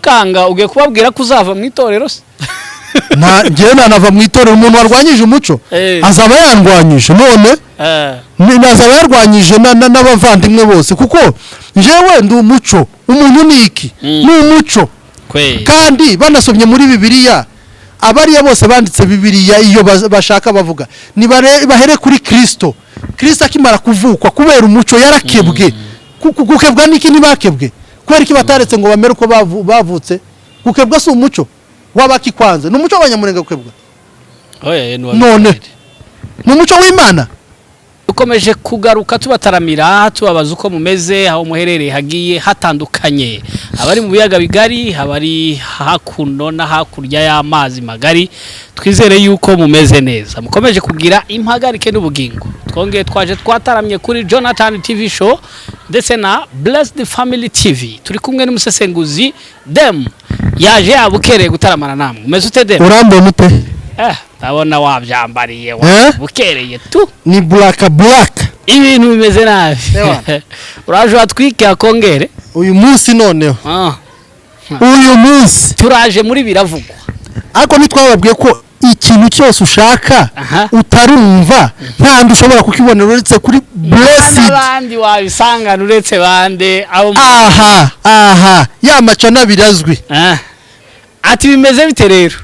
kanga ugiye kubabwira ko uzava mu itorero se ngewe nanava mu itorero umuntu warwanyije umuco azaba yarwanyije none azaba yarwanyije n'abavandimwe bose kuko ngewe ndi umuco umuntu ni iki ni umuco kandi banasomye muri Bibiliya abariya bose banditse Bibiliya iyo bashaka bavuga ni bahere kuri Kristo akimara kuvukwa kubera umuco yarakebwe gukebwa niki ntibakebwe kubera iki bataretse ngo bamere uko bavutse gukebwa si umuco wabaki kwanza ni umuco w'Abanyamulenge gukebwa none ni umuco w'Imana ukomeje kugaruka tubataramira tubabaza uko mumeze aho muherereye hagiye hatandukanye abari mu biyaga bigari abari hakuno na hakurya y'amazi magari twizere yuko mumeze neza mukomeje kugira impagarike n'ubugingo twongeye twaje twataramye kuri Jonathan TV show ndetse na Blessed Family TV turi kumwe n'umusesenguzi Dem yaje yabukereye gutaramana namwe umeze ute Dem urambona ute ndabona wabyambariye bukereye tu ni black ibintu bimeze nabi uraje watwike akongere uyu munsi noneho uyu munsi turaje muri biravugwa ariko nitwababwiye ko ikintu cyose ushaka utarumva nta ushobora kukibonera uretse kuri Blessed abandi wabisangana uretse bande aha yamacana birazwi ati bimeze bite rero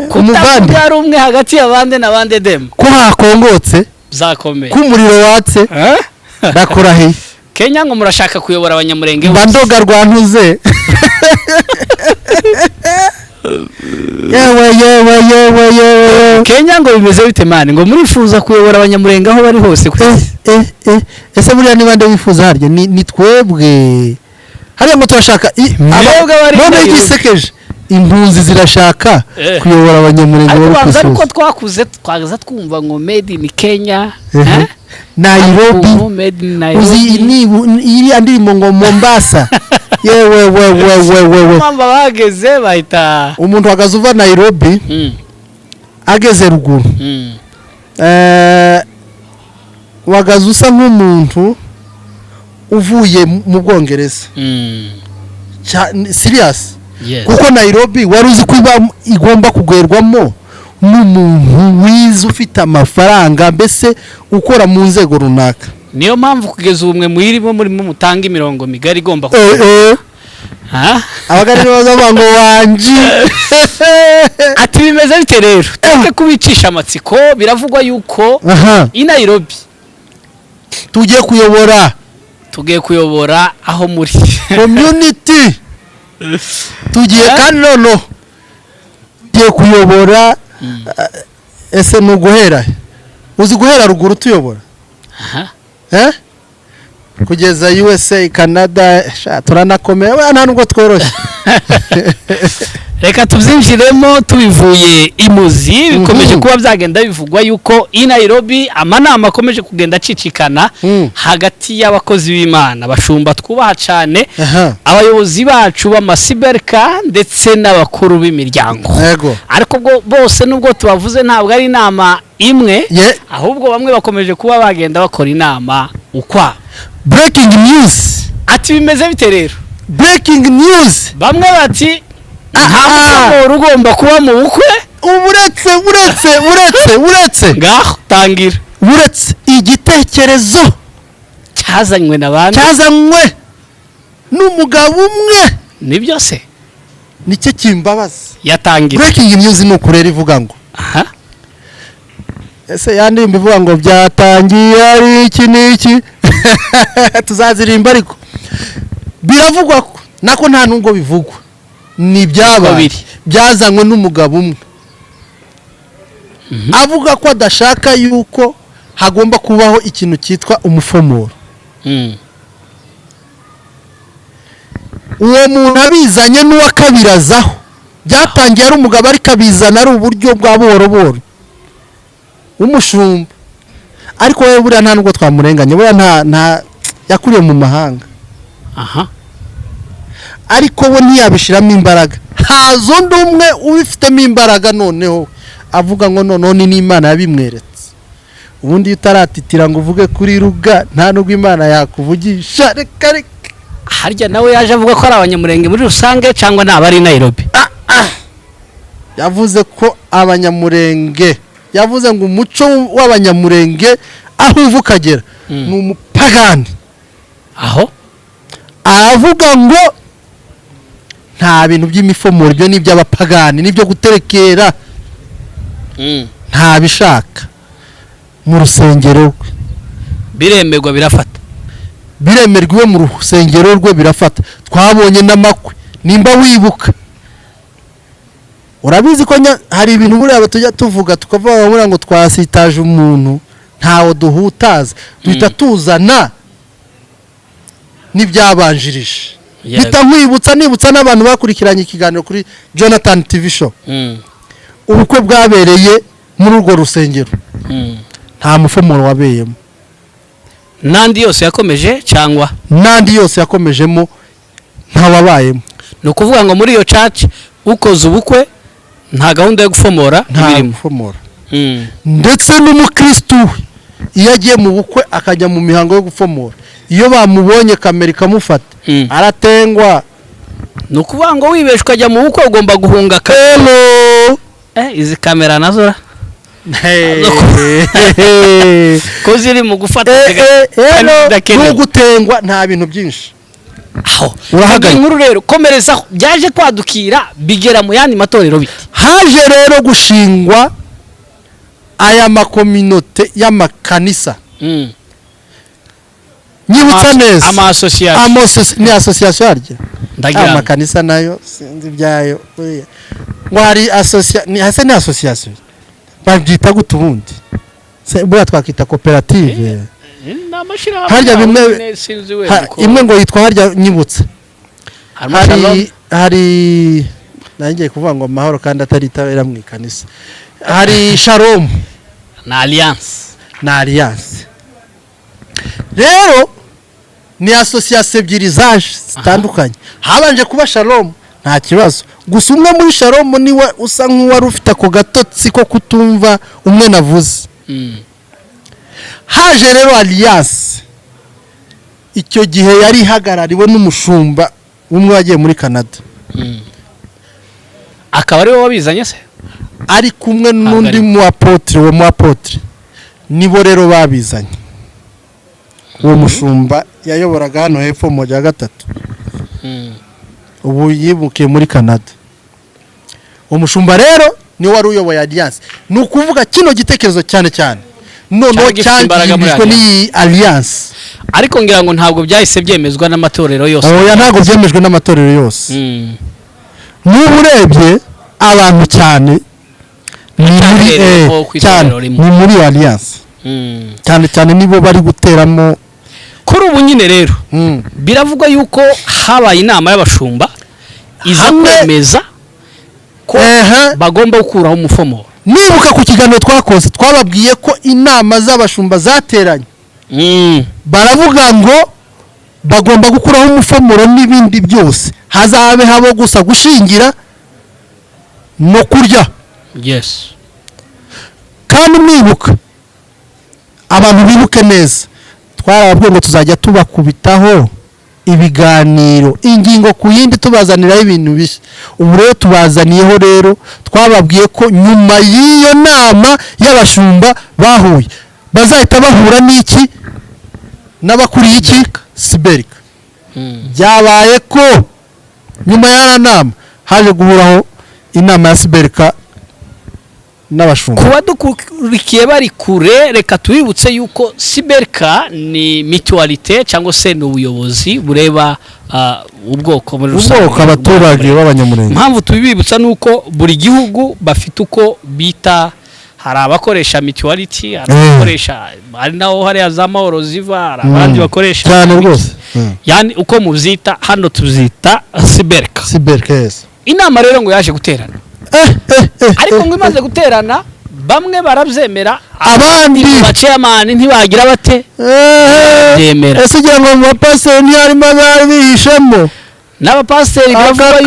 kumuvandi yari umwe hagati y'abande n'abande Dem ko hakongotse zakomeye ku muriro watse ndakurahiye Kenya ngo murashaka kuyobora Abanyamulenge bandoga rwantuze yewe Kenya ngo bimeze bite mani ngo murifuza kuyobora Abanyamulenge aho bari hose ese buriya niba nde wifuza harya ni twebwe hariya ngo turashaka none igisekeje impunzi zirashaka kuyobora Abanyamulenge ariko twakuze twagaza twumva ngo made in Kenya Nairobi uzi iri andirimo ngo Mombasa yewe mamba bageze bahita umuntu wagaze uva Nairobi ageze ruguru wagaze usa nk'umuntu uvuye mu Bwongereza serious kuko Nairobi wari uzi ko igomba kugwerwamo n'umuntu wize ufite amafaranga mbese ukora mu nzego runaka niyo mpamvu kugeza ubumwe mwirimo murimo mutanga imirongo migari igomba abagari bazavuga ngo wanji ati bimeze bite rero teke kubicisha amatsiko biravugwa yuko i Nairobi tugiye kuyobora aho muri community tugiye kandi nono tugiye kuyobora ese nuguhera uzi guhera ruguru tuyobora kugeza USA Canada turanakomeye nta nubwo tworoshye reka tubyinjiremo tubivuye imuzi bikomeje kuba byagenda bivugwa yuko i Nairobi amanama akomeje kugenda acicikana hagati y'abakozi b'Imana bashumba twubaha cyane abayobozi bacu b'amasiberka ndetse n'abakuru b'imiryango ariko bose nubwo tubavuze ntabwo ari inama imwe ahubwo bamwe bakomeje kuba bagenda bakora inama ukwa breaking news ati bimeze bite rero breaking news bamwe bati nta ugomba kuba mu bukwe uretse ngaho tangira uretse igitekerezo cyazanywe n'umugabo umwe nibyo se nicyo kimbabaza yatangira breaking news ni ukurera ivuga ngo ese yandi mbivuga ngo byatangiye ari iki n'iki tuzazirimba ariko biravugwa ko nako nta nubwo bivugwa ni byazanywe n'umugabo umwe avuga ko adashaka yuko hagomba kubaho ikintu cyitwa umufomoro uwo muntu abizanye n'uwakabirazaho byatangiye ari umugabo ariko abizana ari uburyo bwa buhoro umushumba ariko we buriya nta nubwo twamurenganye buriya nta yakuriye mu mahanga ariko we ntiyabishiramo imbaraga hazo undi umwe ubifitemo imbaraga noneho avuga ngo none n'Imana yabimweretse ubundi utaratitira ngo uvuge kuri ruga nta nubwo Imana yakuvugisha reka harya nawe yaje avuga ko ari abanyamurenge muri rusange cyangwa ni abari Nairobi. yavuze ko abanyamurenge, yavuze ngo umuco w'abanyamurenge aho uva ukagera ni umupagani. Aho aravuga ngo nta bintu by'imifomoro, ibyo ni iby'abapagani, nibyo guterekera nta bishaka mu rusengero rwe. Biremerwa birafata, biremerwa mu rusengero rwe birafata. Twabonye n'amakwe, nimba wibuka, urabizi ko hari ibintu buriya tujya tuvuga tukavuga ngo twasitaje umuntu ntawo duhutaza, duhita tuzana n'ibyabanjirije. Bita nibutsa n'abantu bakurikiranye ikiganiro kuri Jonathan TV show. Ubukwe bwabereye muri urwo rusengero, nta mufomoro wabeyemo. Nandi yose yakomeje cyangwa nandi yose yakomejemo nta wabayemo. No kuvuga ngo muri iyo church ukoze ubukwe nta gahunda yo gufomora ibirimo. Ndetse n'umukristo iyo agiye mu bukwe akajya mu mihango yo gufomora, iyo bamubonye kamera ikamufata aratengwa. No kuvuga ngo wibeshye ukajya mu bukwe ugomba guhunga izi kamera nazo ko ziri mu gufata no gutengwa nta bintu byinshi. Aho urahagaye inkuru rero komereza byaje kwadukira bigera mu yandi matorero biti. Haje rero gushingwa aya makominote y'amakanisa. Nyibutsa neza ama association ni association arya ndagira amakanisa nayo sinzi byayo ngo hari association babyita gutubundi se bwa twakita cooperative harya bimwe imwe ngo yitwa harya nyibutsa hari nangiye kuvuga ngo amahoro kandi atari tabera mu ikanisa. Hari Shalom na Alliance rero ni association ebyiri zaje zitandukanye. Habanje kuba Shalom nta kibazo, gusa umwe muri Shalom niwe usa nk'uwari ufite ako gatotsi ko kutumva umwe navuze. Haje rero Alliance, icyo gihe yari hagarariwe n'umushumba umwe wagiye muri Canada. Akaba ari we wabizanye se, ari kumwe n'undi mu apotre nibo rero babizanye. Uwo mushumba yayoboraga hano hepfo mu ya gatatu, ubu yibukiye muri Canada. Umushumba rero ni wari uyoboye Alliance. Ni ukuvuga kino gitekerezo cyane noneho cyangijwe ni Alliance, ariko ngira ngo ntabwo byahise byemezwa n'amatorero yose. Oya, ntabwo byemejwe n'amatorero yose. N'ubu urebye abantu cyane ni muri Alliance cyane nibo bari guteramo. Kuri ubu nyine rero biravugwa yuko habaye inama y'abashumba iza kwemeza ko bagomba gukuraho umufomoro. Nibuka ku kiganiro twakoze twababwiye ko inama z'abashumba zateranye, baravuga ngo bagomba gukuraho umufomoro n'ibindi byose, hazabe habo gusa gushingira no kurya. Yes. Kandi mwibuka, abantu bibuke neza, twarababwiye ngo tuzajya tubakubitaho ibiganiro ingingo ku yindi tubazaniraho ibintu bishya. Ubu rero tubazaniyeho rero, twababwiye ko nyuma y'iyo nama y'abashumba bahuye bazahita bahura n'iki n'abakuriye iki Siberika. Byabaye ko nyuma y'aya nama haje guhuraho inama ya Siberika n'abashumba. Kuba dukurikiye bari kure, reka tubibutse yuko Siberika ni mutualité cyangwa se n'ubuyobozi bureba ubwoko muri rusange, ubwoko abaturage b'abanyamurenge. Impamvu tubibibutsa nuko buri gihugu bafite uko bita, hari abakoresha mutualité, hari abakoresha ari naho hari za mahoro ziva, hari abandi bakoresha cyane rwose. Yani uko muzita hano tuzita Siberika. Yes. Inama rero ngo yaje guterana. Ariko ngo imaze guterana bamwe barabyemera, abandi bachairman ntibagira bate byemera. Ese ugira ngo mu pastor ni harimo ababishemo n'abapasiteri bavuga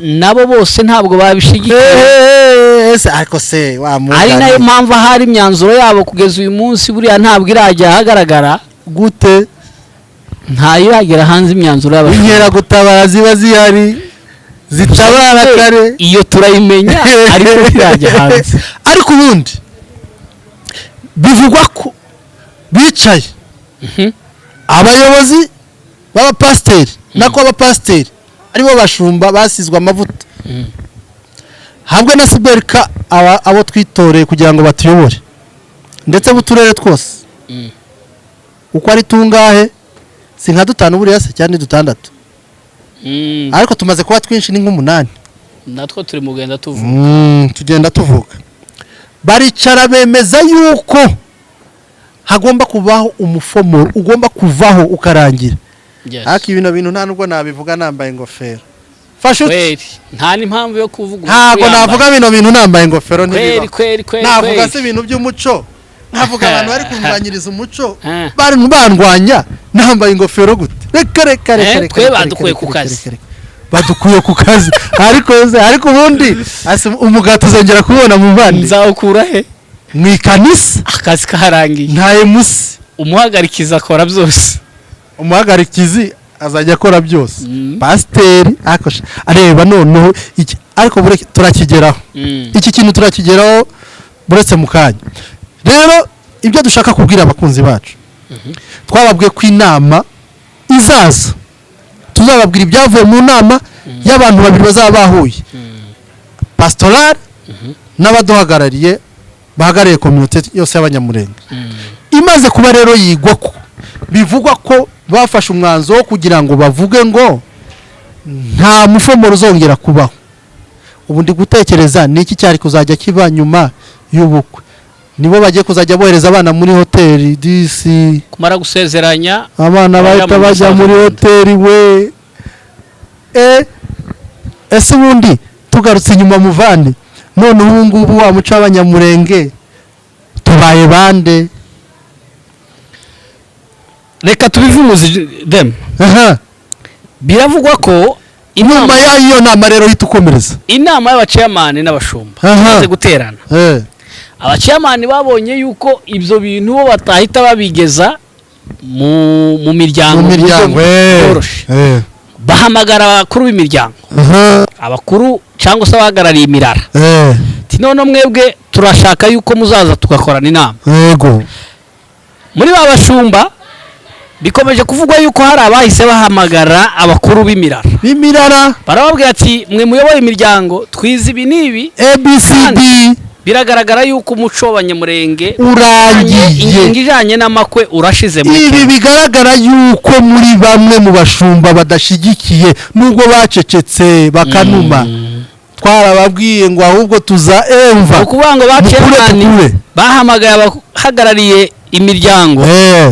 nabo bose ntabwo babishigikiye. Ese ariko se wamuga ari nayo mpamvu hari imyanzuro yabo kugeza uyu munsi buriya ntabwo irajya ahagaragara. Gute ntayo yagera hanze imyanzuro y'abashumba. Inkeragutabara ziba zihari zitabara kare, iyo turayimenya ariko birajya hanze. ariko ubundi bivugwa ko bicaye abayobozi b'abapasiteri nako abapasiteri aribo bashumba basizwe amavuta hamwe na Siberika abo twitoreye kugira ngo batuyobore ndetse buturere twose uko ari tungahe si nka 5 buriya se cyane 6 ariko tumaze kuba twinshi ni nk'8 natwo turi mugenda tuvuga tugenda tuvuga baricara bemeza yuko hagomba kubaho umufomoro ugomba kuvaho ukarangira. Ariko ibino bintu nta nubwo nabivuga nambaye ingofero. Fasha nta n'impamvu yo kuvuga. Ntago navuga bino bintu nambaye ingofero ntibiba. Kweri. Navuga se ibintu by'umuco. Navuga abantu bari kumwanyiriza umuco. Bari bandwanya nambaye ingofero gute. Reka. Twe badukuye ku kazi. Badukuye ku kazi. Ariko ubundi umugati uzongera kubona mu bandi. Nzawukura he? Mwikanisa akazi karangiye. Ntaye musi. Umuhagarikiza akora byose. Umuhagarikizi azajya akora byose. Pasiteri akosha areba noneho iki ariko bureke turakigeraho. Iki kintu turakigeraho buretse mukanya. Rero ibyo dushaka kubwira abakunzi bacu. Twababwiye ko inama izaza tuzababwira ibyavuye mu nama y'abantu babiri bazaba bahuye. Pastoral n'abaduhagarariye bahagarariye community yose y'abanyamurenge. Imaze kuba rero yigwa ko bivugwa ko bafashe umwanzo kugira ngo bavuge ngo nta mufomoro uzongera kubaho. Ubu ndi gutekereza niki cyari kuzajya kiba nyuma y'ubukwe. Nibo bagiye kuzajya bohereza abana muri hoteli disi kumara gusezeranya abana bahita bajya muri hoteli we. Ese ubundi tugarutse inyuma muvane none ubu ngubu wa muco w'abanyamurenge tubaye bande? Reka tubivuze dem. Biravugwa ko inama y'iyo nama rero hitukomereza inama y'abachairman n'abashumba baze guterana. Abachairman babonye yuko ibyo bintu bo batahita babigeza mu miryango yoroshe. Bahamagara abakuru b'imiryango, abakuru cyangwa se abahagarariye imirara. None mwebwe turashaka yuko muzaza tugakorana inama. Yego. Muri babashumba bikomeje kuvugwa yuko hari abahise bahamagara abakuru b'imirara. Barababwira ati mwe muyoboye imiryango twize ibi nibi ABCD. Biragaragara yuko umuco w'abanyamurenge urangiye ingijanye n'amakwe urashize mu. Ibi bigaragara yuko muri bamwe mu bashumba badashigikiye nubwo bacecetse bakanuma. Twarababwiye ngo ahubwo tuza emva ukuvuga ngo baciye bahamagaye abahagarariye imiryango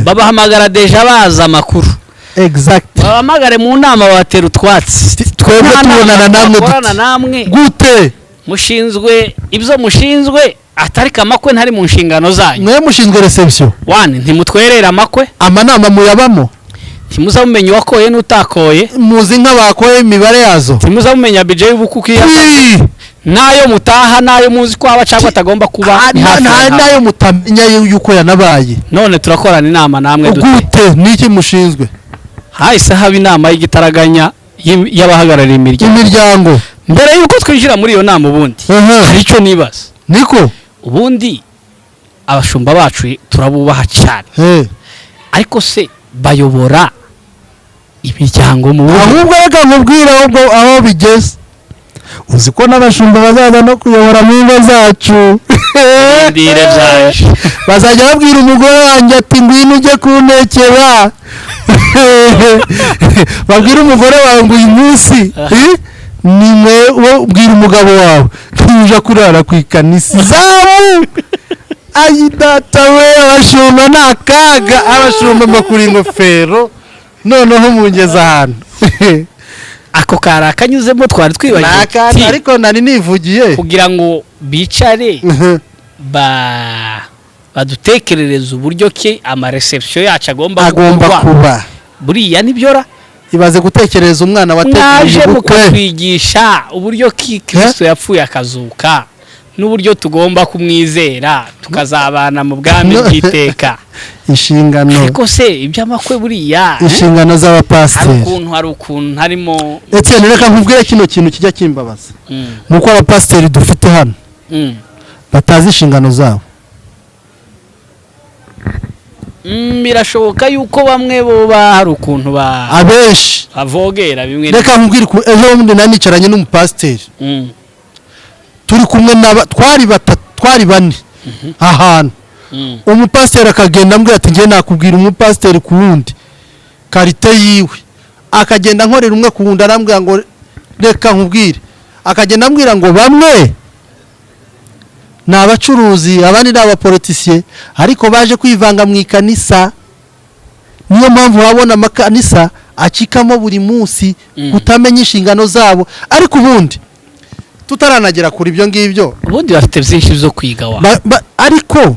babahamagara deja baza amakuru. Exact. Bahamagare mu nama batera utwatsi. Twebwe tubonana namwe gute mushinzwe ibyo mushinzwe atari kamakwe ntari mu nshingano zanyu. Mwe mushinzwe reception. One ntimutwerera amakwe. Amanama muyabamo. Ntimuzamumenya wakoye n'utakoye. Muzi nk'abakoye imibare yazo. Ntimuzamumenya budget y'ubukuki nayo mutaha nayo muzi ko abacagwa atagomba kuba nayo mutamenya yuko yanabaye. None turakorana inama namwe gute niki mushinzwe. Hahise haba inama y'igitaraganya y'abahagarariye imiryango. Mbere yuko twinjira muri iyo nama ubundi hari icyo nibaza. Niko ubundi abashumba bacu turabubaha cyane. Ariko se bayobora imiryango mu ahubwo reka nkubwira aho bigeze. Uzi ko n'abashumba bazaza no kuyobora mu ngo zacu. Ndire byaje. Bazajya babwira umugore wanjye ati ngwino ujye kuntekera. Babwira umugore wawe ngo uyu munsi nimwe ubwira umugabo wawe tuje kurara ku ikanisa zawe. Ayi data we abashumba nakaga abashumba makuri ingofero noneho mungeza ahantu. Ako kara kanyuzemo twari twibagiye ariko nari nivugiye kugira ngo bicare badutekerereza uburyo ki ama reception yacu agomba kuba buriya nibyora. Ibaze gutekereza umwana watekereje mukatwigisha uburyo ki Kristo yapfuye akazuka n'uburyo tugomba kumwizera tukazabana mu bwami bw'iteka. Inshingano ariko se iby'amakwe buriya inshingano z'abapasiteri hari ukuntu harimo ndetse reka nkubwire kino kintu kijya kimbabaza nuko abapasiteri dufite hano batazi inshingano zabo. Birashoboka yuko bamwe bo hari ukuntu abenshi avogera bimwe. Reka nkubwire ko ejo bundi nanicaranye n'umupasiteri turi kumwe twari bane ahantu umupasiteri akagenda ambwira ati ngiye nakubwira umupasiteri ku wundi karite yiwe, akagenda nkorera umwe ku wundi arambwira ngo reka nkubwire, akagenda ambwira ngo bamwe ni abacuruzi abandi ni abapolitisiye ariko baje kwivanga mu ikanisa. Niyo mpamvu wabona amakanisa acikamo buri munsi kutamenya inshingano zabo. Ariko ubundi tutaranagera kuri ibyo ngibyo ubundi bafite byinshi byo kwiga ariko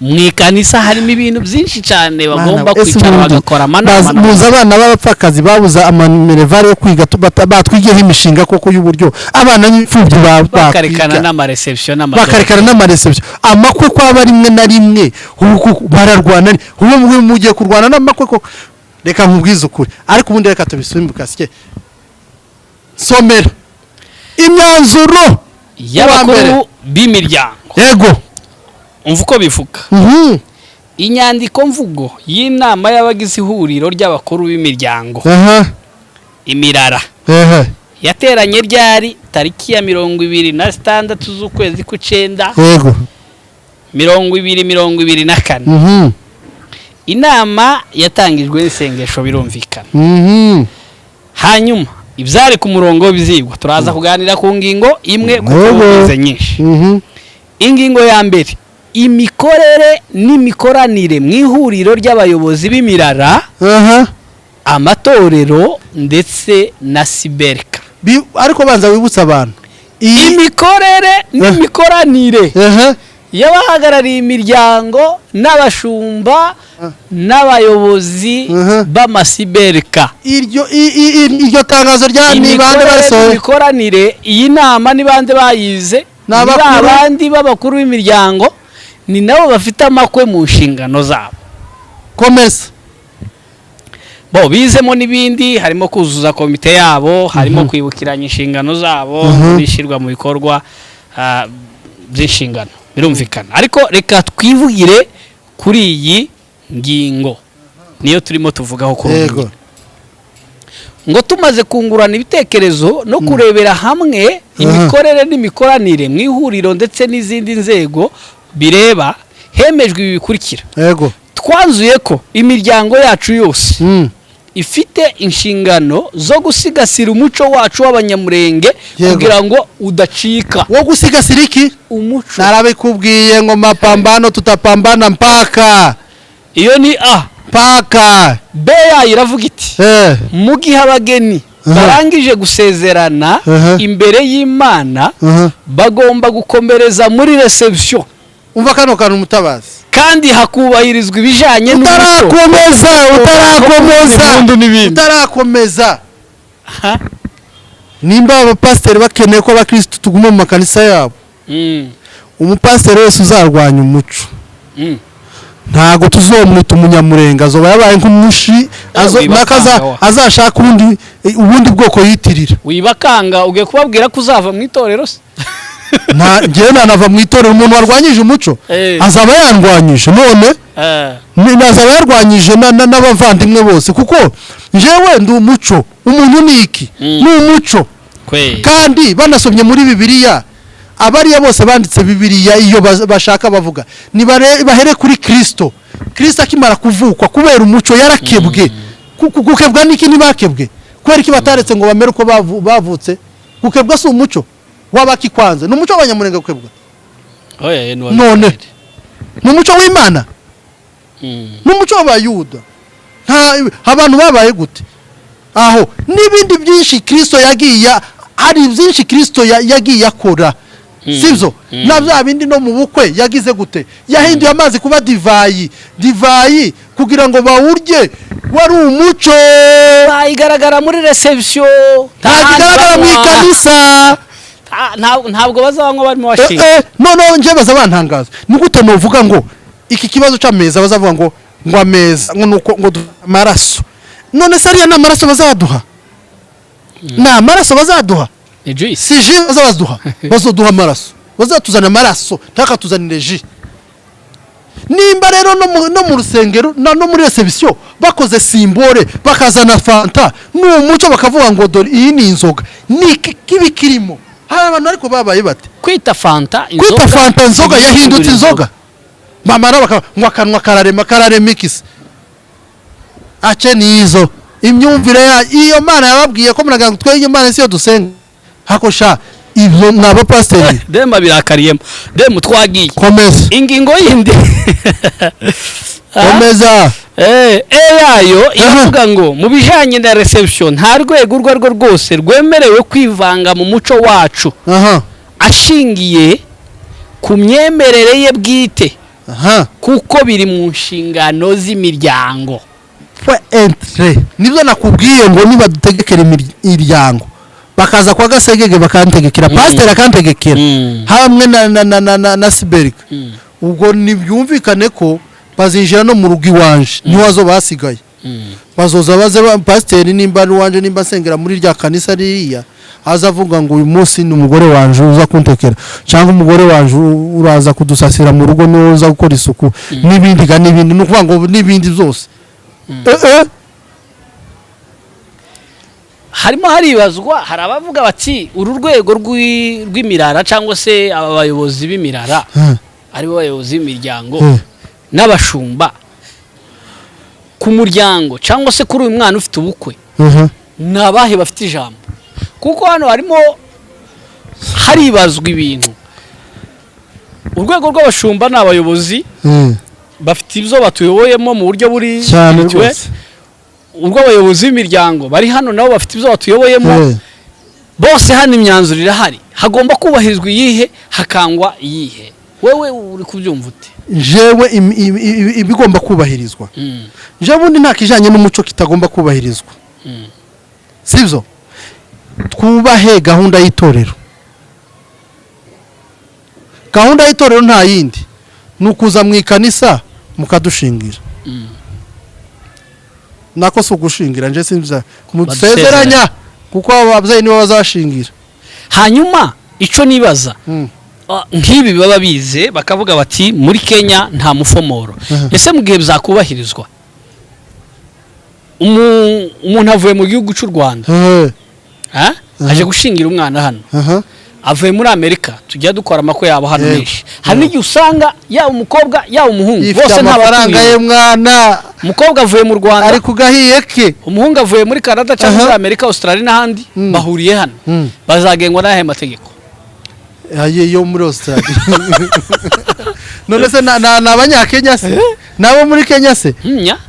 mu ikanisa harimo ibintu byinshi cyane bagomba kwicara bagakora amanama. Muza abana b'abapfakazi babuza amanerevare yo kwiga batwigeho imishinga koko y'uburyo abana n'imfubyi bakarekana n'amareception amakwe kwaba rimwe na rimwe bararwana ubu mugiye kurwana n'amakwe koko. Reka nkubwize ukuri ariko ubundi reka tubisumbuka sike somera imyanzuro y'abakuru b'imiryango. Yego umva uko bivuga. Inyandiko mvugo y'inama y'abagize ihuriro ry'abakuru b'imiryango imirara yateranye ryari tariki ya 26 z'ukwezi kw'icenda 2024. Inama yatangijwe n'isengesho birumvikana. Hanyuma ibyari ku murongo bizigwa turaza kuganira ku ngingo imwe kuko nyinshi. Ingingo ya mbere imikorere n'imikoranire mu ihuriro ry'abayobozi b'imirara amatorero ndetse na siberika. Ariko banza wibutsa abantu imikorere n'imikoranire y'abahagarariye imiryango n'abashumba n'abayobozi b'amasiberika. Iryo tangazo rya ni bande basohoye imikoranire iyi nama ni bande bayize n'abandi b'abakuru b'imiryango ni nabo bafite amakwe mu nshingano zabo. Komesa bo bizemo n'ibindi harimo kuzuza komite yabo harimo kwibukiranya inshingano zabo bishyirwa mu bikorwa by'inshingano birumvikana. Ariko reka twivugire kuri iyi ngingo niyo turimo tuvugaho kuri ngo tumaze kungurana ibitekerezo no kurebera hamwe imikorere n'imikoranire mu ihuriro ndetse n'izindi nzego bireba hemejwe ibi bikurikira. Twanzuye ko imiryango yacu yose ifite inshingano zo gusigasira umuco wacu w'abanyamurenge kugira ngo udacika. Wo gusigasira iki? Umuco. Narabikubwiye ngo mapambano tutapambana mpaka. Iyo ni paka. Beya iravuga iti mu gihe abageni barangije gusezerana imbere y'Imana bagomba gukomereza muri reception. Umva kano kantu mutabazi kandi hakubahirizwa ibijanye n'umuco. Utarakomeza nimba abapasiteri bakeneye ko abakristo tuguma mu makanisa yabo umupasiteri wese uzarwanya umuco ntago tuzomwita umunyamurenga azoba yabaye nk'umushi azashaka ubundi bwoko yitirira. Wibakanga ugiye kubabwira ko uzava mu itorero se? Ngewe nanava mu itorero umuntu warwanyije umuco azaba yarwanyije none azaba yarwanyije n'abavandimwe bose kuko ngewe ndi umuco umuntu niki ni umuco kandi banasomye muri Bibiliya abariya bose banditse Bibiliya iyo bashaka bavuga ni bahere kuri Kristo akimara kuvukwa kubera umuco yarakebwe gukebwa niki ntibakebwe kubera iki bataretse ngo bamere uko bavutse gukebwa si umuco wabakikwanze ni umuco w'abanyamurenge gukebwa none ni umuco w'Imana ni umuco w'abayuda abantu babaye gute aho n'ibindi byinshi Kristo yagiye hari byinshi Kristo yagiye akora sibyo na bya bindi no mu bukwe yagize gute yahinduye amazi kuba divayi kugira ngo bawurye wari umuco igaragara muri reception ntagaragara mu ikanisa ntabwo bazabanywa barimo washinga none nje baza bantangaza ni gute novuga ngo iki kibazo cy'ameza bazavuga ngo ameza ngo nuko ngo amaraso none se ariya n'amaraso bazaduha n'amaraso bazaduha si ji bazaduha bazoduha amaraso bazatuzana amaraso ntakatuzanire ji nimba rero no mu rusengero no muri reception bakoze simbole bakazana fanta n'umuco bakavuga ngo dore iyi ni inzoga ni kibikirimo hari abantu ariko babaye bate kwita fanta inzoga yahindutse inzoga mamara ngo akanwa kararema ikisi ace nizo imyumvire iyo Mana yababwiye ko muraga twege Imana siyo dusenga hakosha ibyo nabo pasiteri dema birakariyemo dema twagiye komeza ingingo yindi komeza yayo ivuga ngo mu bijanye na reception nta rwego urwo rwose rwemerewe kwivanga mu muco wacu ashingiye ku myemerere ye bwite kuko biri mu nshingano z'imiryango nibyo nakubwiye ngo niba dutegekera imiryango bakaza kwa Gasegege bakantegekera pasiteri akantegekera hamwe na Siberika ubwo nibyumvikane ko bazinjira no mu rugo iwanje niwazo basigaye bazoza baze pasiteri nimba wanje nimba sengera muri rya kanisa ririya azavuga ngo uyu munsi ni umugore wanje uza kuntekera cyangwa umugore wanje uraza kudusasira mu rugo no uza gukora isuku n'ibindi no kuvuga ngo n'ibindi byose harimo haribazwa hari abavuga bati uru rwego rw'imirara cyangwa se aba bayobozi b'imirara aribo bayobozi b'imiryango n'abashumba ku muryango cyangwa se kuri uyu mwana ufite ubukwe nabahe bafite ijambo kuko hano harimo haribazwa ibintu urwego rw'abashumba n'abayobozi bafite ibyo batuyoboyemo mu buryo buri cyane rwose urw'abayobozi b'imiryango bari hano nabo bafite ibyo batuyoboyemo bose hano imyanzuro irahari hagomba kubahirizwa iyihe hakangwa iyihe wewe uri kubyumva ute jewe ibigomba kubahirizwa je bundi nta kijanye n'umuco kitagomba kubahirizwa sivyo twubahe gahunda y'itorero nta yindi nukuza mu ikanisa mukadushingira nako so gushingira nje simbiza kumusezeranya kuko ababyeyi nibo bazashingira hanyuma ico nibaza nk'ibi baba bize bakavuga bati muri Kenya nta mufomoro ese mu gihe byakubahirizwa umuntu avuye mu gihugu cy'u Rwanda aje gushingira umwana hano avuye muri Amerika tujya dukora amakwe yabo hano menshi hari n'igihe usanga yaba umukobwa yaba umuhungu bose nta baranga ye mwana umukobwa avuye mu Rwanda ari kugahiye ke umuhungu avuye muri Canada cyangwa muri Amerika Australia n'ahandi bahuriye hano bazagengwa n'ahe mategeko yo muri Australia none se n'abanyakenya se nabo muri Kenya se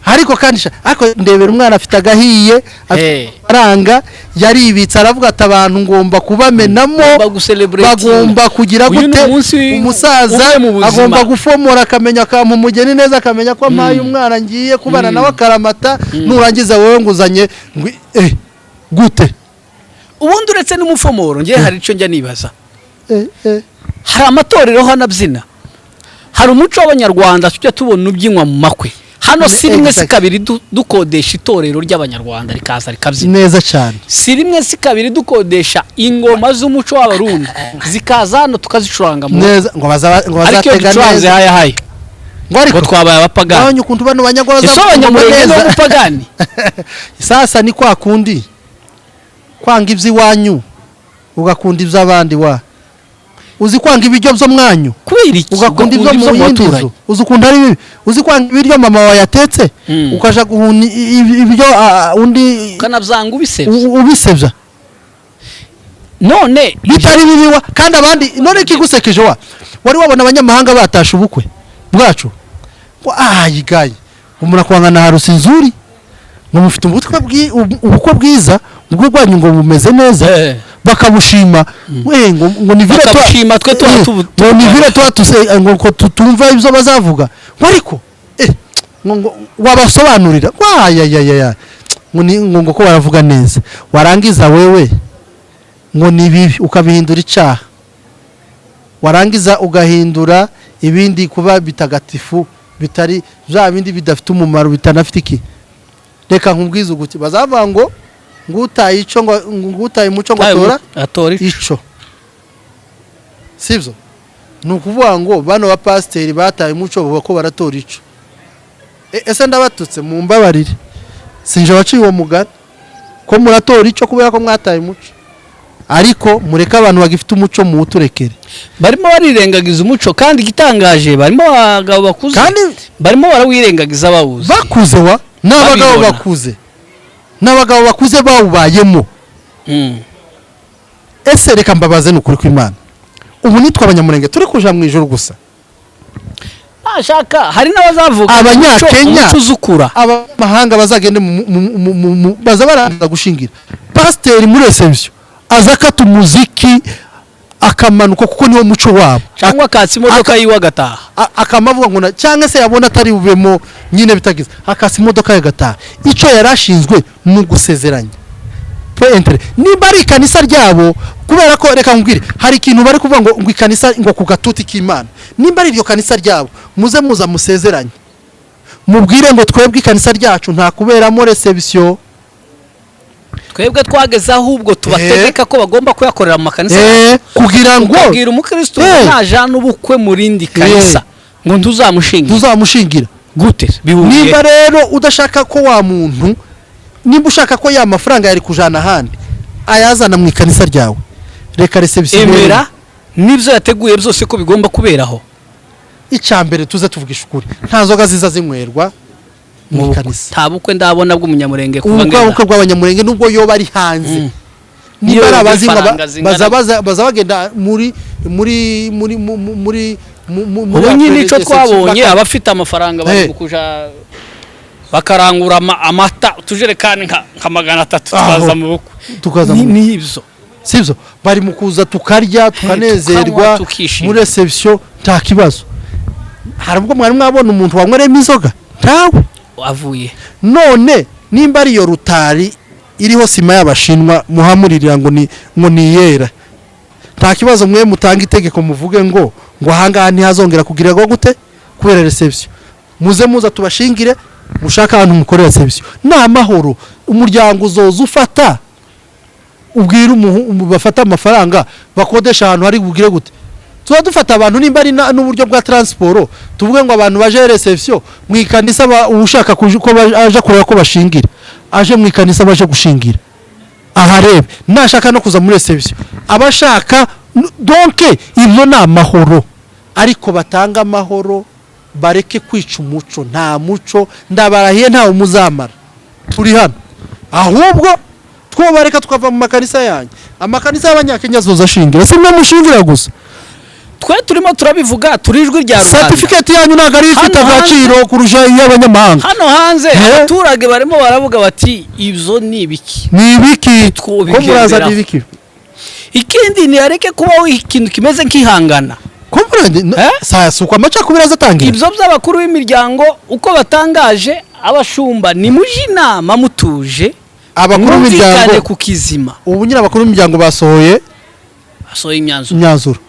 ariko kandi ariko ndebera umwana afite agahiye aranga yaribitse aravuga ati abantu ngomba kubamenamo bagomba kugira gute umusaza agomba gufomora akamenya mu mugeni neza akamenya ko amaye umwana ngiye kubana nawe akaramata nurangiza wowe nguzanye gute ubundi uretse n'umufomoro ngiye hari ico njya nibaza hari amatorero hano abyina hari umuco w'abanyarwanda tujya tubona ubyinwa mu makwe hano si rimwe si kabiri dukodesha itorero ry'abanyarwanda rikaza rikabyina neza cyane si rimwe si kabiri dukodesha ingoma z'umuco w'abarundi zikaza hano tukazicuranga mu neza ngo bazatega neza haya ngo twabaye abapagani abanye ukuntu bano banyagwa bazamurega n'ubupagani sasa ni kwa kundi kwanga iby'iwanyu ugakunda iby'abandi uzi kwanga ibiryo byo mwanyu ugakunda ibyo mu yindi uzi ukunda ari bibi uzi kwanga ibiryo mama wawe yatetse ukaja guhuna ibiryo undi kanabyanga ubisebya none bitari bibi kandi abandi none kigusekeje wari wabona abanyamahanga batasha ubukwe bwacu yigaye umuntu akwanga na harusi nzuri ngo mufite ubukwe bwiza ubwo bwanyu ngo bumeze neza bakabushima ngo ni vile twashima twe ngo ni vile twatuse ngo tutumva ibyo bazavuga ariko ngo wabasobanurira ngo ko baravuga neza warangiza wewe ngo ni bibi ukabihindura icaha warangiza ugahindura ibindi kuba bitagatifu bitari bya bindi bidafite umumaro bitanafite iki. Reka nkubwize uguti bazavuga ngo ngutaye ico ngo ngutaye umuco ngo atora ico, sivyo? Nukuvuga ngo bano ba pasiteri bataye umuco bako baratora ico. Ese ndabatutse mu mbabarire, sinje waciye uwo mugani ko muratora ico kubera ko mwataye umuco, ariko mureka abantu bagifite umuco mu uturekere. Barimo barirengagiza umuco kandi gitangaje barimo abagabo bakuze kandi barimo barawirengagiza bawuze bakuze wa n'abagabo bakuze n'abagabo bakuze bawubayemo. Ese reka mbabaze n'ukuri kw'Imana, ubu nitwa abanyamurenge turi kuja mu ijoro gusa? Ashaka hari n'abazavuga abanyakenya uzukura abamahanga bazagende baza baraza gushingira pasiteri muri reception azakata umuziki akamanuka kuko niwo muco wabo, cyangwa akatsi imodoka yiwe agataha akamavuga ngo cyangwa se yabona atari bubemo nyine bitagize akatsi imodoka yagataha. Ico yarashinzwe mu gusezeranya entre nimba ari kanisa ryabo, kubera ko reka nkubwire hari ikintu bari kuvuga ngo ikanisa ngo ku gatuti k'Imana. Nimba ari iryo kanisa ryabo muze muza musezeranye mubwire ngo twebwe ikanisa ryacu nta kuberamo reception, twebwe twageze ahubwo tubategeka ko bagomba kuyakorera mu makanisa kugira ngo kugira umukristo najana ubukwe murindi kanisa ngo ntuzamushingira gute. Nimba rero udashaka ko wa muntu, nimba ushaka ko ya mafaranga yari kujana ahandi ayazana mu ikanisa ryawe, reka reception emera nivyo yateguye byose ko bigomba kuberaho. Icambere tuze tuvugisha ukuri, nta nzoga ziza zinywerwa mu kanisa. Ntabukwe ndabona bw'umunyamurenge kuva ngenda ubukwe bw'abanyamurenge nubwo yo bari hanze. Niba arabazinga baza bagenda muri nyine ico twabonye abafite amafaranga bari kuja bakarangura amata tujerekani nka 300 twaza mu bukwe n'ibyo, sivyo? Bari mu kuza tukarya tukanezerwa muri reception nta kibazo. Harubwo mwari mwabona umuntu wanyweremo inzoga ntawe avuye. None nimba ari yo rutari iriho sima y'abashinwa muhamuririra ngo ni yera, nta kibazo mwe mutanga itegeko muvuge ngo ahangaha ntihazongera kugira ngo gute kubera reception. Muza tubashingire mushaka abantu mukorera reception n'amahoro. Umuryango uzoza ufata ubwira bafata amafaranga bakodesha ahantu hari bugire gute. Tuba dufata abantu nimba ari n'uburyo bwa transport tuvuge ngo abantu baje reception mwikanisa ushaka ko aje kureba ko bashingira aje mwikanisa baje gushingira aharebe nashaka no kuza muri reception abashaka. Donc ibyo na mahoro, ariko batanga amahoro bareke kwica umuco. Nta muco ndabarahiye nta umuzamara turi hano, ahubwo twobareka tukava mu makanisa yanyu. Amakanisa y'abanyakenya zoza shingira simwe mushingira gusa, twe turimo turabivuga turijwi rya Rwanda. Certificate yanyu ntago ari ifite agaciro kurusha y'abanyamahanga. Hano hanze abaturage barimo baravuga bati ibyo ni ibiki ko muraza ni ibiki. Ikindi ni areke kuba ikintu kimeze nk'ihangana saya suko amacakubira azatangira. Ibyo by'abakuru b'imiryango uko batangaje abashumba ni mujinama mutuje abakuru b'imiryango ku kizima. Ubu nyira abakuru b'imiryango basohoye imyanzuro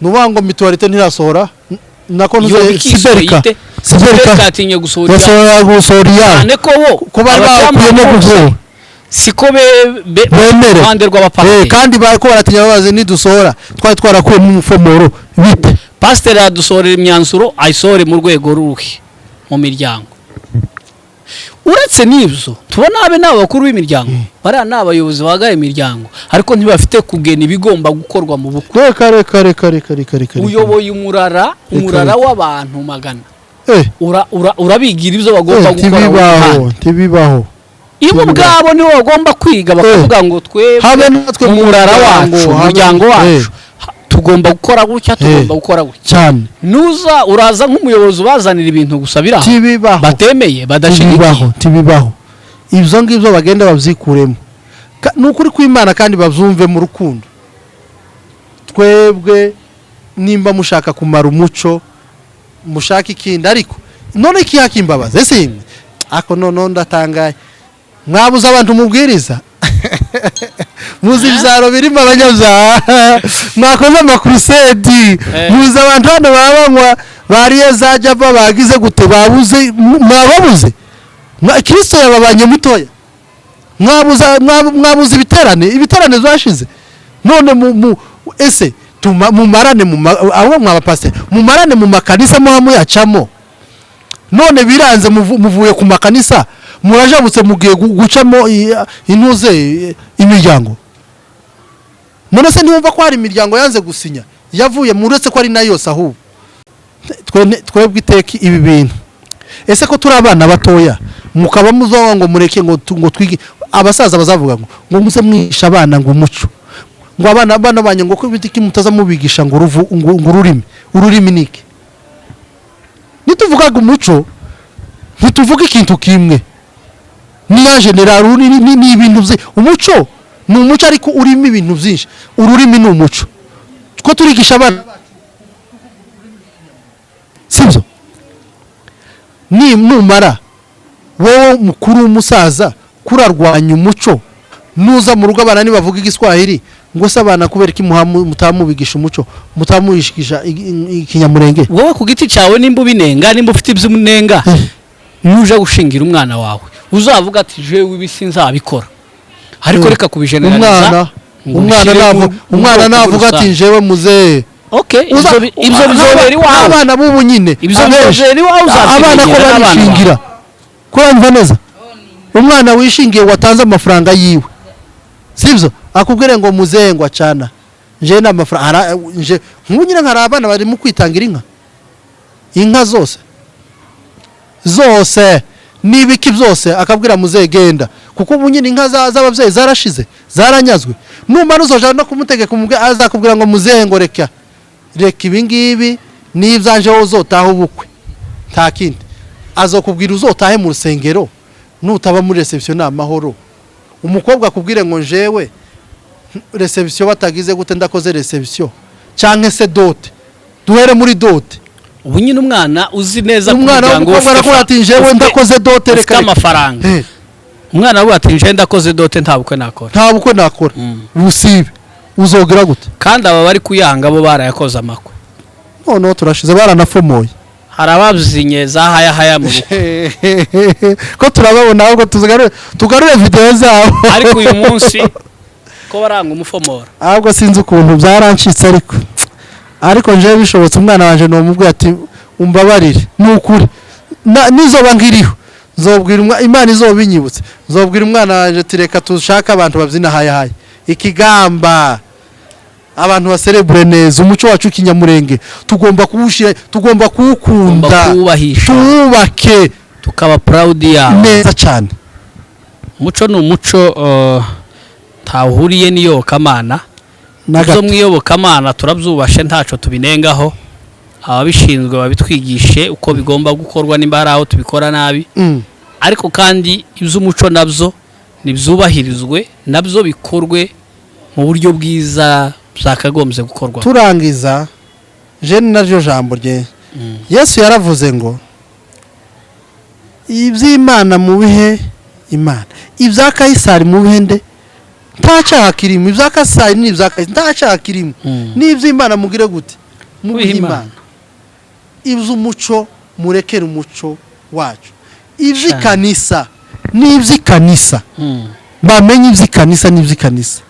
nubango mituwarite ntirasohora nako siberika tinye gusohora cyane ko bari bakuyemo gusohora siko bemere bande rw'abapasiteri kandi bariko baratinya babaze nidusohora twari twarakuye mu mufomoro bite. Pasiteri adusohorera imyanzuro ayisore mu rwego ruhe mu miryango. Uretse n'ibyo tubona abe n'abakuru b'imiryango bari n'abayobozi bagaye imiryango ariko ntibafite kugena ibigomba gukorwa mu bukwe. Kare uyoboye umurara w'abantu magana urabigira ibyo bagomba gukora. Tibibaho ibo bwabo nibo bagomba kwiga bakavuga ngo twebwe umurara wacu umuryango wacu tugomba gukora gutya cyane. Nuza uraza nk'umuyobozi bazanira ibintu gusa biraho batemeye badashigikiye. Tibibaho ibyo ngibyo bagenda babyikuremo n'ukuri kw'Imana kandi bavyumve mu rukundo. Twebwe nimba mushaka kumara umuco mushaka ikindi, ariko none kiyakimbabaza ese ako none ndatangaye mwabuza abantu mubwiriza muzi ibyaro birimo abanyabyaha mwakoze amakurusedi muzi abantu hano babanywa bariye za java bagize gute babuze mwababuze Kristo yababanye mutoya mwabuze ibiterane zashize none ese mumarane abo mwabapasiteri mumarane mu makanisa muhamu yacamo none biranze muvuye ku makanisa murajabutse mugiye gucamo intuze imiryango none se niwumva ko hari imiryango yanze gusinya yavuye muretse ko ari na yose ahubwo twebwe iteki ibi bintu ese ko turi abana batoya mukaba muzowa ngo mureke ngo twige abasaza bazavuga ngo muze mwisha abana ngo umuco ngo abana banye ngo ko bitiki mutaza mubigisha ngo ururimi niki nituvuga ngo umuco ntituvuga ikintu kimwe ni ya general ni ibintu bye umuco ni umuco ariko urimo ibintu byinshi ururimi ni umuco ko turigisha abana sibyo ni numara wowe mukuru umusaza kurarwanya umuco nuza mu rugo abana nibavuga igiswahili ngo se abana kubera iki mutamubigisha umuco mutamuhishisha ikinyamurenge wowe ku giti cyawe nimba ubinenga nimba ufite iby'umunenga nuje gushingira umwana wawe uzavuga ati jewe ibisi nzabikora ariko reka kubijeneraliza umwana navuga ati jewe muze okay ibyo bizobera iwawe abana bubu nyine ibyo bizobera iwawe abana ko barishingira kuramva neza umwana wishingiye watanze amafaranga yiwe sibyo akubwire ngo muzengwa cyana je n'amafaranga nje nk'unyine nkara abana bari mu kwitangira inka zose nibiki byose akabwira muzegenda kuko ubunyine inka z'abavyeyi zarashize zaranyazwe numara uzoja no kumutegeka umubwe azakubwira ngo muzengo reka ibingibi nivyanje uzotaha ubukwe nta kindi azokubwira uzotahe mu rusengero nutaba muri reception n'amahoro umukobwa akubwire ngo njewe reception batagize gute ndakoze reception canke se dote duhere muri dote ubu nyine umwana uzi neza kugira ngo ati njewe ndakoze dote reka amafaranga umwana we ati nje ndakoze dote nta bukwe nakora busibe uzogira gute kandi aba bari kuyanga bo barayakoze amakwe none turashize baranafomoye hari abazinye za haya mu bukwe ko turababona ahubwo tugarure video zabo ariko uyu munsi ko baranga umufomora ahubwo sinzi ukuntu byarancitse ariko nje bishobotse umwana wanje no mubwiye ati umbabarire nukuri nizoba ngiriho nzobwira Imana izobinyibutse nzobwira umwana wanje tireka tushaka abantu babyina haya ikigamba abantu baserebure neza umuco wacu kinyamurenge tugomba kuwushira tugomba kuwukunda tubake tukaba proud ya neza cyane umuco ni umuco tawhuriye niyo kamana nazo mwiyobokamana turabyubashe ntaco tubinengaho ababishinzwe babitwigishe uko bigomba gukorwa nimbara aho tubikora nabi ariko kandi iby'umuco nabyo nibyubahirizwe nabyo bikorwe mu buryo bwiza byakagombye gukorwa turangiza je naryo jambo rye Yesu yaravuze ngo iby'Imana mu bihe Imana ibya Kaisari mu bihende ntacaha kirimo ibya Kaisari n'ibya Kaisari ntacaha kirimo n'iby'Imana mugire gute mu bihe Imana iby'umuco murekera umuco wacu ivy'ikanisa n'ivy'ikanisa bamenye ivy'ikanisa n'ivy'ikanisa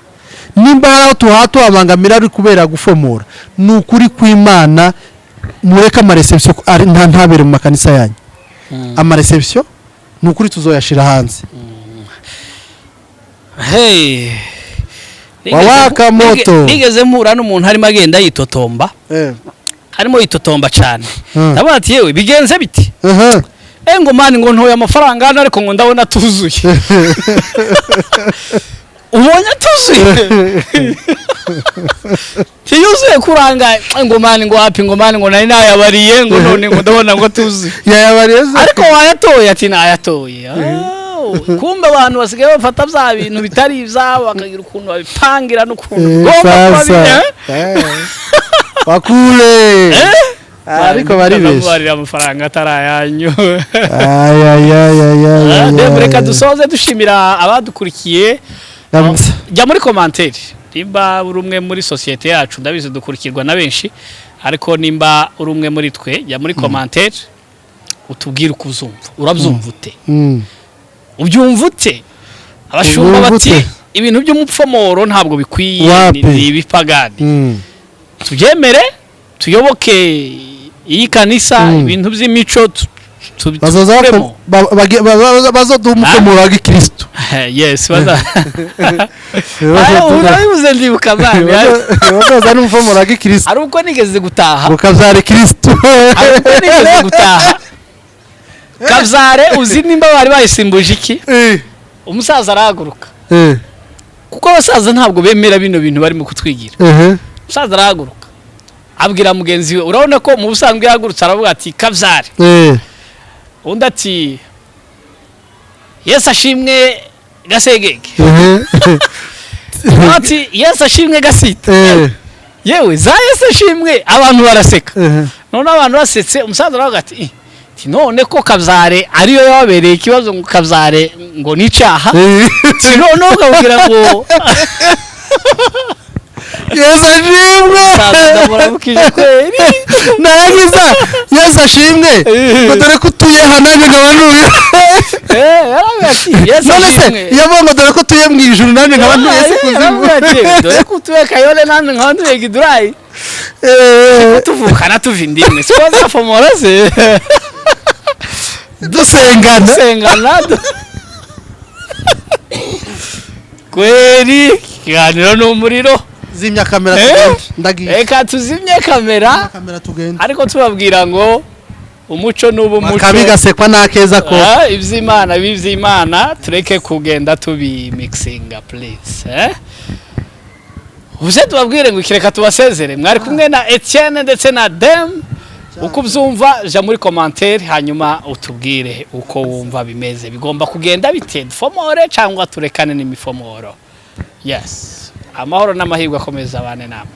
nimba tuhato abangamira ari kubera gufomora nukuri kw'Imana mureka ama reception ari ntabere mu makanisa yanyu ama reception nukuri tuzoyashira hanze hey wawaka moto nigeze mpura n'umuntu harimo agenda yitotomba harimo yitotomba cyane ndabona ati yewe bigenze biti ngo mani ngo ntoya amafaranga ariko ngo ndabona tuzuye ubonye tuzuye tiyuzuye kuranga ngo mani ngo hapi ngo mani ngo nari nayabariye ngo none ngo ndabona ngo tuzuye yayabariye ariko wayatoye ati nayatoye kumbe abantu basigaye bafata bya bintu bitari ibyabo bakagira ukuntu babipangira n'ukuntu bakure ariko bari bese barira amafaranga atarayanyu reka dusoze dushimira abadukurikiye jya muri commentaire nimba uri umwe muri societe yacu ndabizi dukurikirwa na benshi ariko nimba uri umwe muri twe jya muri commentaire utubwire uko uzumva urabyumva ute ubyumva ute abashumba bati ibintu by'umupfomoro ntabwo bikwiye ni ibipagani tubyemere tuyoboke iyi kanisa ibintu by'imico bazozamo bazoduha umupfomoro wa gikristo yes urabivuze ndibuka mani bazoza n'umupfomoro wa gikristo ari uko nigeze gutaha ukabyara kristo ari uko nigeze gutaha Kabyare uzi nimba bari bayisimbuje iki umusaza arahaguruka kuko abasaza ntabwo bemera bino bintu barimo kutwigira umusaza arahaguruka abwira mugenzi we urabona ko mu busanzwe yahagurutse aravuga ati Kabyare undi ati Yesu ashimwe Gasegege ati Yesu ashimwe Gasita yewe za Yesu ashimwe abantu baraseka none abantu basetse umusaza aravuga ati none ko Kabyare ariyo yabereye ikibazo ngo Kabyare ngo nicaha none ukabwira ngo Yesu ashimwe ndamurabukije kweri narangiza Yesu ashimwe ngo dore ko utuye hananye ngabanuye Yesu ashimwe yabongo dore ko utuye mu ijuru nanjye ngabanuye se kuzimu dore ko utuye Kayole nanjye ngabanuye Gidurayi tuvukana tuva indimwe siko zafomora se dusengana kweri kiganiro n'umuriro zimya kamera ndagiye reka tuzimye kamera tugenda ariko tubabwira ngo umuco n'ubu muco kabigasekwa nakeza ko iby'Imana tureke kugenda tubi mixinga please uze tubabwire ngo ikireka tubasezere mwari kumwe na Etienne ndetse na Dem uko ubyumva jya muri commentaire hanyuma utubwire uko wumva bimeze bigomba kugenda bite fomore cyangwa turekane n'imifomoro yes amahoro n'amahirwe akomeza abane namwe